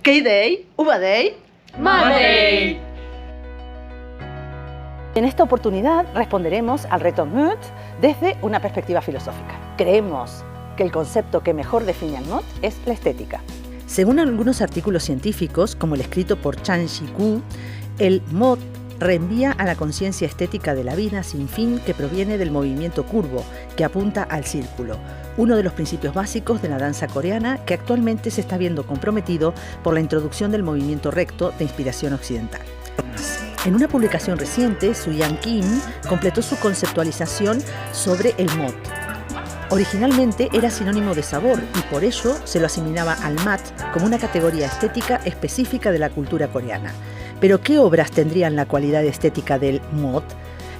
K-Day, Uva-Day, Monday. En esta oportunidad responderemos al reto MOT desde una perspectiva filosófica. Creemos que el concepto que mejor define al MOT es la estética. Según algunos artículos científicos, como el escrito por Chan Shi-ku, el MOT reenvía a la conciencia estética de la vida sin fin que proviene del movimiento curvo, que apunta al círculo, uno de los principios básicos de la danza coreana que actualmente se está viendo comprometido por la introducción del movimiento recto de inspiración occidental. En una publicación reciente, Su-Yan Kim completó su conceptualización sobre el MOT. Originalmente era sinónimo de sabor y por ello se lo asimilaba al mat como una categoría estética específica de la cultura coreana. Pero ¿qué obras tendrían la cualidad estética del MOT?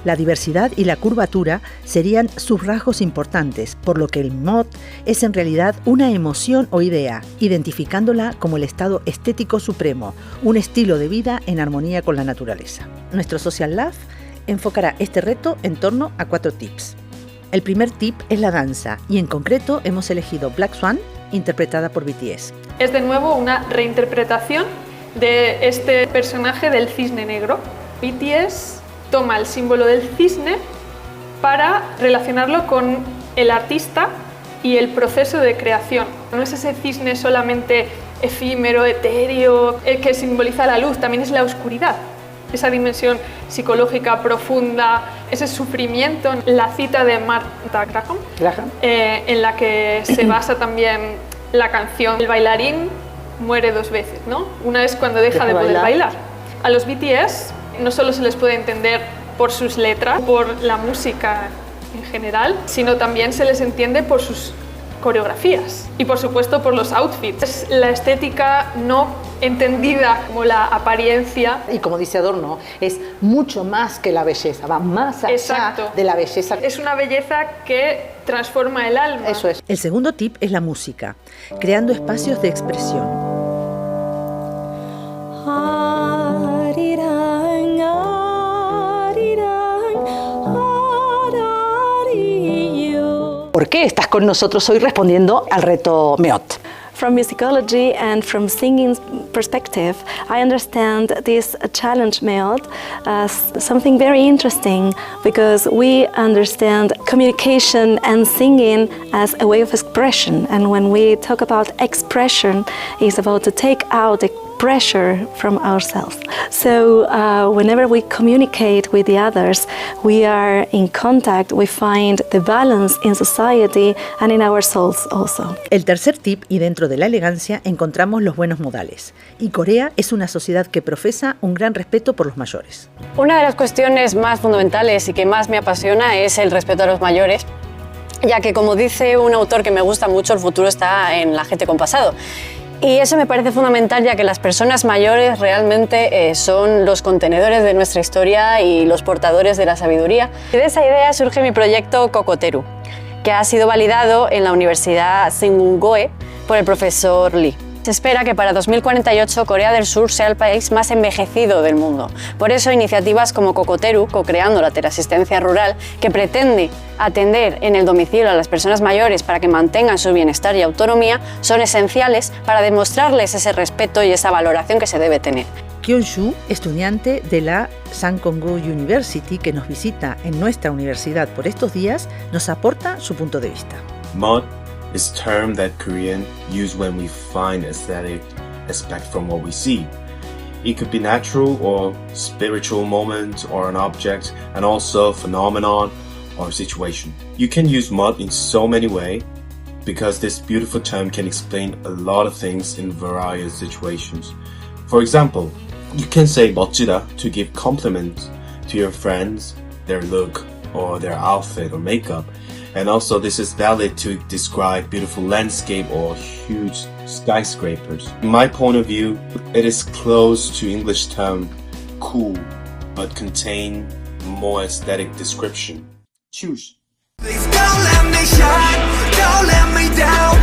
La diversidad y la curvatura serían sus rasgos importantes, por lo que el MOT es en realidad una emoción o idea, identificándola como el estado estético supremo, un estilo de vida en armonía con la naturaleza. Nuestro Social Lab enfocará este reto en torno a 4 tips. El primer tip es la danza, y en concreto hemos elegido Black Swan, interpretada por BTS. Es de nuevo una reinterpretación de este personaje del cisne negro. BTS toma el símbolo del cisne para relacionarlo con el artista y el proceso de creación. No es ese cisne solamente efímero, etéreo, el que simboliza la luz, también es la oscuridad. Esa dimensión psicológica profunda, ese sufrimiento, la cita de Martha Graham, en la que se basa también la canción. El bailarín muere 2 veces, ¿no? Una es cuando deja de poder bailar. A los BTS no solo se les puede entender por sus letras, por la música en general, sino también se les entiende por sus coreografías y por supuesto por los outfits. Es la estética no entendida como la apariencia. Y como dice Adorno, es mucho más que la belleza, va más allá de la belleza. Es una belleza que transforma el alma. Eso es. El segundo tip es la música, creando espacios de expresión. ¿Por qué estás con nosotros hoy respondiendo al reto MEOT? From musicology and from singing perspective, I understand this challenge MEOT as something very interesting because we understand communication and singing as a way of expression. And when we talk about expression, it's about to take out the pressure from ourselves. So whenever we communicate with the others, we are in contact, we find the balance in society and in our souls also. El tercer tip, y dentro de la elegancia, encontramos los buenos modales. Y Corea es una sociedad que profesa un gran respeto por los mayores. Una de las cuestiones más fundamentales y que más me apasiona es el respeto a los mayores, ya que, como dice un autor que me gusta mucho, el futuro está en la gente con pasado. Y eso me parece fundamental, ya que las personas mayores realmente son los contenedores de nuestra historia y los portadores de la sabiduría. Y de esa idea surge mi proyecto Cocoteru, que ha sido validado en la Universidad Sunggung-goe por el profesor Lee. Se espera que para 2048 Corea del Sur sea el país más envejecido del mundo. Por eso iniciativas como Cocoteru, co-creando la teleasistencia rural, que pretende atender en el domicilio a las personas mayores para que mantengan su bienestar y autonomía, son esenciales para demostrarles ese respeto y esa valoración que se debe tener. Kyung-shu, estudiante de la Sangkong University que nos visita en nuestra universidad por estos días, nos aporta su punto de vista. MOT is a term that Koreans use when we find aesthetic aspect from what we see. It could be natural or spiritual moment or an object, and also phenomenon or situation. You can use MOT in so many ways because this beautiful term can explain a lot of things in various situations. For example, you can say 멋지다 to give compliments to your friends, their look or their outfit or makeup. And also this is valid to describe beautiful landscape or huge skyscrapers. In my point of view, it is close to English term cool, but contain more aesthetic description. Choose. Please don't let me shine, don't let me down.